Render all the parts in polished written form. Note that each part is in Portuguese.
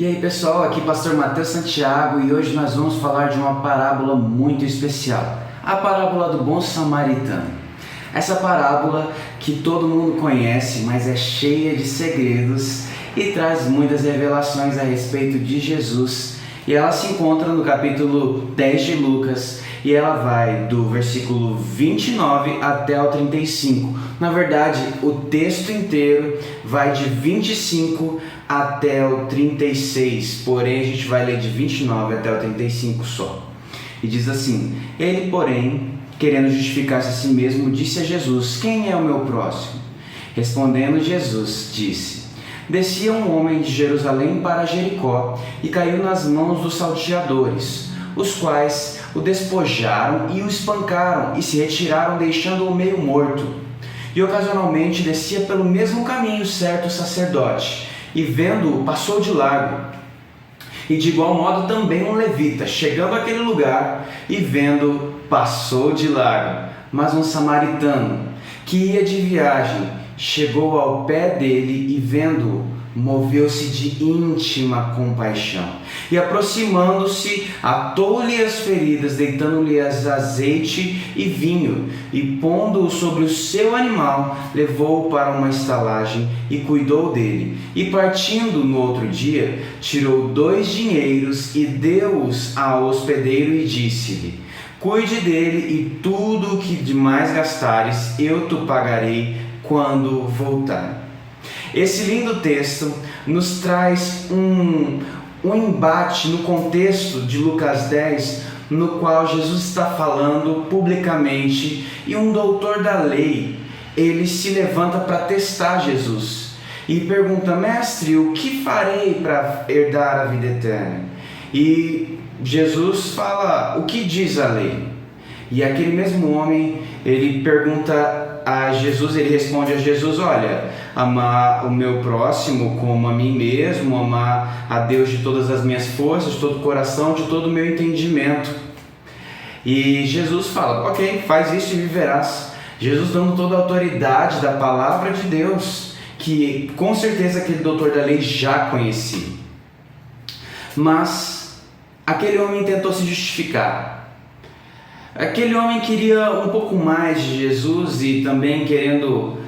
E aí pessoal, aqui Pastor Matheus Santiago e hoje nós vamos falar de uma parábola muito especial, a parábola do bom samaritano. Essa parábola que todo mundo conhece, mas é cheia de segredos e traz muitas revelações a respeito de Jesus. E ela se encontra no capítulo 10 de Lucas e ela vai do versículo 29 até o 35. Na verdade, o texto inteiro vai de 25 até o 36, porém a gente vai ler de 29 até o 35 só. E diz assim: Ele, porém, querendo justificar-se a si mesmo, disse a Jesus: Quem é o meu próximo? Respondendo Jesus, disse: Descia um homem de Jerusalém para Jericó e caiu nas mãos dos salteadores, os quais o despojaram e o espancaram e se retiraram, deixando-o meio morto. E ocasionalmente descia pelo mesmo caminho certo sacerdote, e vendo-o passou de largo. E de igual modo também um levita, chegando àquele lugar e vendo, passou de largo. Mas um samaritano, que ia de viagem, chegou ao pé dele e vendo-o, moveu-se de íntima compaixão. E aproximando-se, atou-lhe as feridas, deitando-lhe azeite e vinho, e pondo-o sobre o seu animal, levou-o para uma estalagem e cuidou dele. E partindo no outro dia, tirou 2 dinheiros e deu-os ao hospedeiro e disse-lhe: Cuide dele, e tudo o que demais gastares eu te pagarei quando voltar. Esse lindo texto nos traz um embate no contexto de Lucas 10, no qual Jesus está falando publicamente e um doutor da lei, ele se levanta para testar Jesus e pergunta: Mestre, o que farei para herdar a vida eterna? E Jesus fala: o que diz a lei? E aquele mesmo homem, ele pergunta a Jesus, ele responde a Jesus: olha, amar o meu próximo como a mim mesmo, amar a Deus de todas as minhas forças, de todo o coração, de todo o meu entendimento. E Jesus fala: ok, faz isso e viverás. Jesus dando toda a autoridade da palavra de Deus, que com certeza aquele doutor da lei já conhecia. Mas aquele homem tentou se justificar. Aquele homem queria um pouco mais de Jesus e também querendo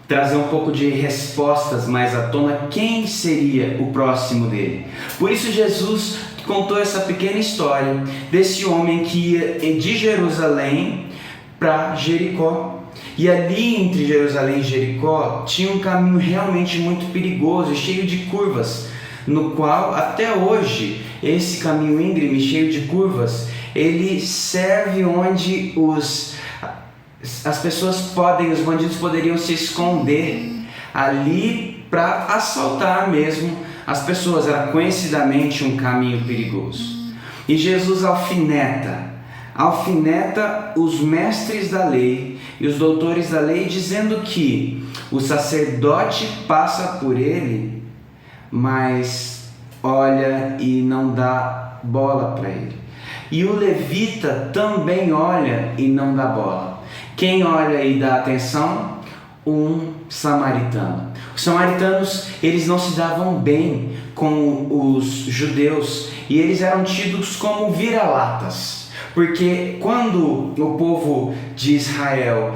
trazer um pouco de respostas mais à tona, quem seria o próximo dele. Por isso Jesus contou essa pequena história desse homem que ia de Jerusalém para Jericó. E ali entre Jerusalém e Jericó tinha um caminho realmente muito perigoso, cheio de curvas, no qual até hoje esse caminho íngreme, cheio de curvas, ele serve onde as pessoas os bandidos poderiam se esconder ali para assaltar mesmo as pessoas. Era conhecidamente um caminho perigoso. E Jesus alfineta os mestres da lei e os doutores da lei, dizendo que o sacerdote passa por ele, mas olha e não dá bola para ele. E o levita também olha e não dá bola. Quem olha e dá atenção? Um samaritano. Os samaritanos, eles não se davam bem com os judeus e eles eram tidos como vira-latas. Porque quando o povo de Israel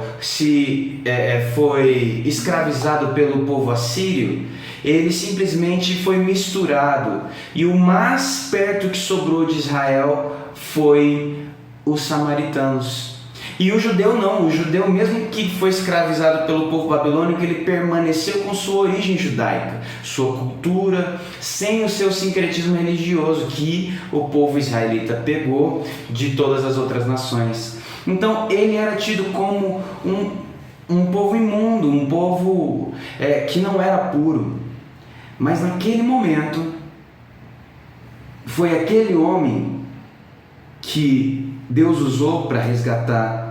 foi escravizado pelo povo assírio, ele simplesmente foi misturado. E o mais perto que sobrou de Israel foi os samaritanos. E o judeu não, o judeu mesmo que foi escravizado pelo povo babilônico, ele permaneceu com sua origem judaica, sua cultura, sem o seu sincretismo religioso que o povo israelita pegou de todas as outras nações. Então ele era tido como um povo imundo, um povo que não era puro. Mas naquele momento, foi aquele homem que Deus usou para resgatar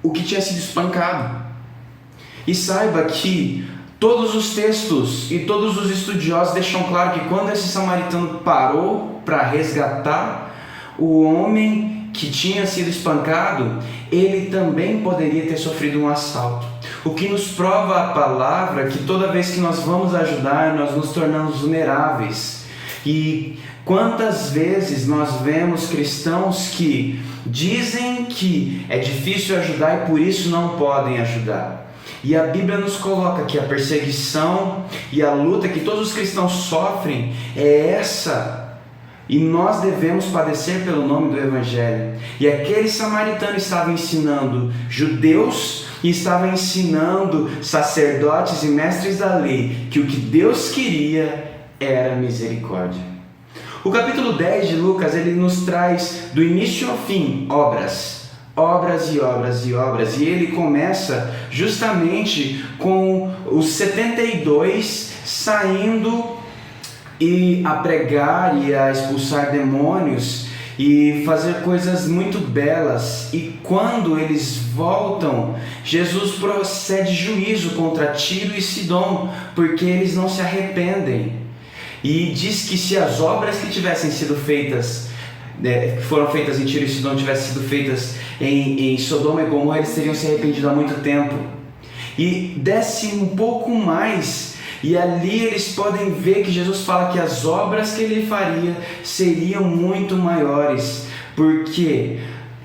o que tinha sido espancado. E saiba que todos os textos e todos os estudiosos deixam claro que quando esse samaritano parou para resgatar o homem que tinha sido espancado, ele também poderia ter sofrido um assalto. O que nos prova a palavra que toda vez que nós vamos ajudar, nós nos tornamos vulneráveis. E quantas vezes nós vemos cristãos que dizem que é difícil ajudar e por isso não podem ajudar. E a Bíblia nos coloca que a perseguição e a luta que todos os cristãos sofrem é essa. E nós devemos padecer pelo nome do Evangelho. E aquele samaritano estava ensinando judeus e estava ensinando sacerdotes e mestres da lei que o que Deus queria era misericórdia. O capítulo 10 de Lucas, ele nos traz do início ao fim obras e obras e obras, e ele começa justamente com os 72 saindo e a pregar e a expulsar demônios e fazer coisas muito belas. E quando eles voltam, Jesus procede juízo contra Tiro e Sidom, porque eles não se arrependem. E diz que se as obras que tivessem sido feitas, que foram feitas em Tiro e Sidom, tivessem sido feitas em Sodoma e Gomorra, eles teriam se arrependido há muito tempo. E desce um pouco mais, e ali eles podem ver que Jesus fala que as obras que ele faria seriam muito maiores, porque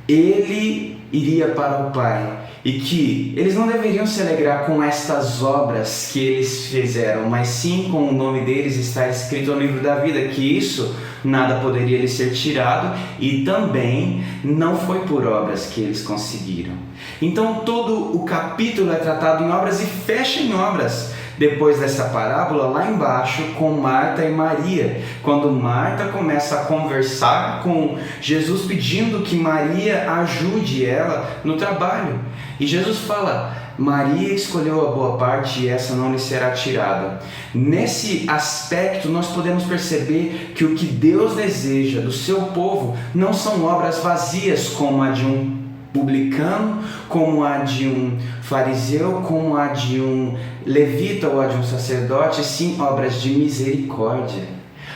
ele iria para o Pai. E que eles não deveriam se alegrar com estas obras que eles fizeram, mas sim com o nome deles estar escrito no livro da vida, que isso nada poderia lhes ser tirado, e também não foi por obras que eles conseguiram. Então todo o capítulo é tratado em obras e fecha em obras. Depois dessa parábola, lá embaixo, com Marta e Maria, quando Marta começa a conversar com Jesus pedindo que Maria ajude ela no trabalho. E Jesus fala: Maria escolheu a boa parte e essa não lhe será tirada. Nesse aspecto nós podemos perceber que o que Deus deseja do seu povo não são obras vazias como a de um publicano, como a de um fariseu, como a de um levita ou a de um sacerdote, sim obras de misericórdia.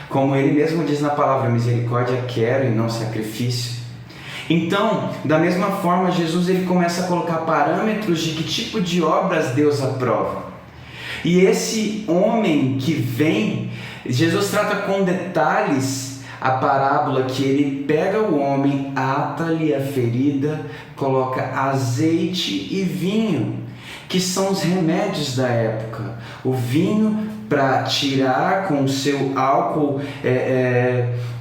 Como ele mesmo diz na palavra, misericórdia quero e não sacrifício. Então, da mesma forma, Jesus ele começa a colocar parâmetros de que tipo de obras Deus aprova. E esse homem que vem, Jesus trata com detalhes a parábola que ele pega o homem, ata-lhe a ferida, coloca azeite e vinho, que são os remédios da época. O vinho para tirar com o seu álcool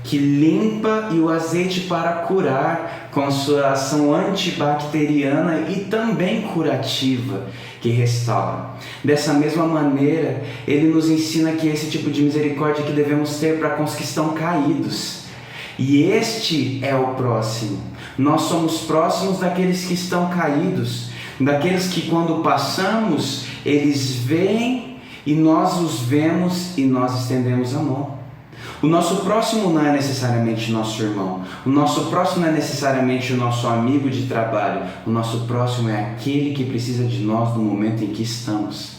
que limpa, e o azeite para curar com a sua ação antibacteriana e também curativa, que restaura. Dessa mesma maneira, ele nos ensina que esse tipo de misericórdia que devemos ter para com os que estão caídos. E este é o próximo. Nós somos próximos daqueles que estão caídos, daqueles que quando passamos, eles veem e nós os vemos e nós estendemos a mão. O nosso próximo não é necessariamente nosso irmão. O nosso próximo não é necessariamente o nosso amigo de trabalho. O nosso próximo é aquele que precisa de nós no momento em que estamos.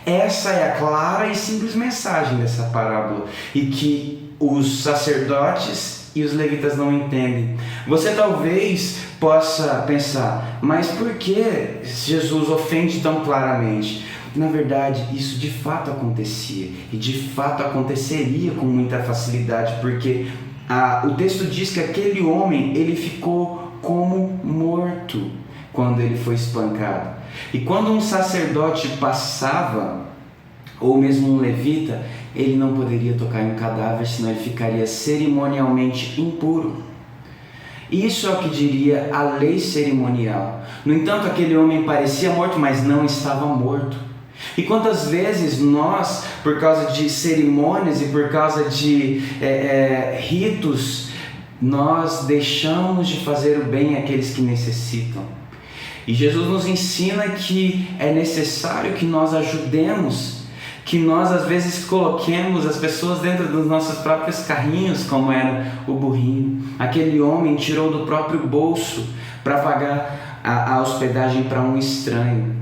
Essa é a clara e simples mensagem dessa parábola, e que os sacerdotes e os levitas não entendem. Você talvez possa pensar, mas por que Jesus ofende tão claramente? Na verdade, isso de fato acontecia, e de fato aconteceria com muita facilidade, porque o texto diz que aquele homem ele ficou como morto quando ele foi espancado. E quando um sacerdote passava, ou mesmo um levita, ele não poderia tocar em um cadáver, senão ele ficaria cerimonialmente impuro. Isso é o que diria a lei cerimonial. No entanto, aquele homem parecia morto, mas não estava morto. E quantas vezes nós, por causa de cerimônias e por causa de ritos, nós deixamos de fazer o bem àqueles que necessitam. E Jesus nos ensina que é necessário que nós ajudemos, que nós às vezes coloquemos as pessoas dentro dos nossos próprios carrinhos, como era o burrinho. Aquele homem tirou do próprio bolso para pagar a hospedagem para um estranho.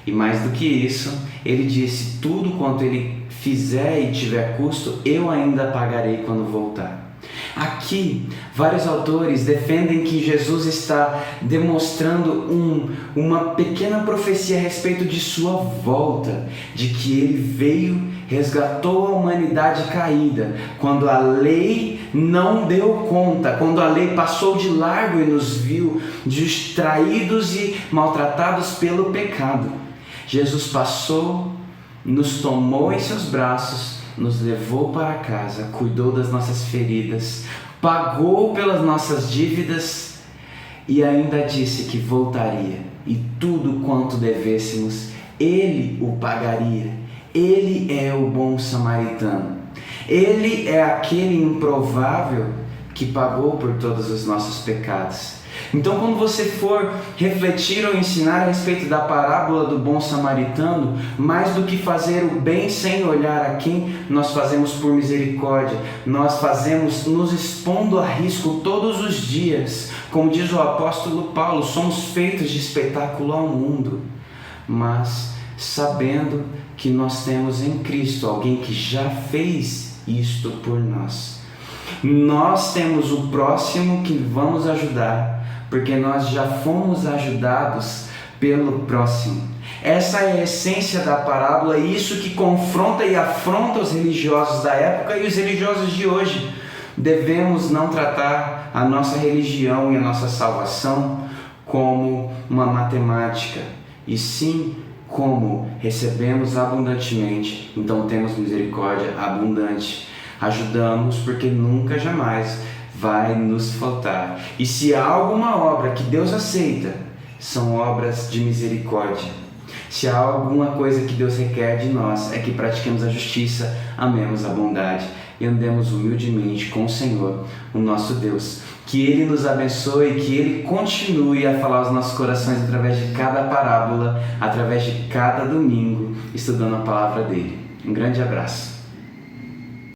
E mais do que isso, ele disse: tudo quanto ele fizer e tiver custo, eu ainda pagarei quando voltar. Aqui, vários autores defendem que Jesus está demonstrando uma pequena profecia a respeito de sua volta, de que ele veio resgatou a humanidade caída, quando a lei não deu conta, quando a lei passou de largo e nos viu distraídos e maltratados pelo pecado. Jesus passou, nos tomou em seus braços, nos levou para casa, cuidou das nossas feridas, pagou pelas nossas dívidas e ainda disse que voltaria, e tudo quanto devêssemos, Ele o pagaria. Ele é o bom samaritano. Ele é aquele improvável que pagou por todos os nossos pecados. Então, quando você for refletir ou ensinar a respeito da parábola do bom samaritano, mais do que fazer o bem sem olhar a quem, nós fazemos por misericórdia, nós fazemos nos expondo a risco todos os dias. Como diz o apóstolo Paulo, somos feitos de espetáculo ao mundo, mas sabendo que nós temos em Cristo alguém que já fez isto por nós. Nós temos o próximo que vamos ajudar, porque nós já fomos ajudados pelo próximo. Essa é a essência da parábola, e isso que confronta e afronta os religiosos da época e os religiosos de hoje. Devemos não tratar a nossa religião e a nossa salvação como uma matemática, e sim como recebemos abundantemente, então temos misericórdia abundante. Ajudamos porque nunca jamais vai nos faltar. E se há alguma obra que Deus aceita, são obras de misericórdia. Se há alguma coisa que Deus requer de nós, é que pratiquemos a justiça, amemos a bondade e andemos humildemente com o Senhor, o nosso Deus. Que Ele nos abençoe, que Ele continue a falar aos nossos corações através de cada parábola, através de cada domingo, estudando a palavra dEle. Um grande abraço.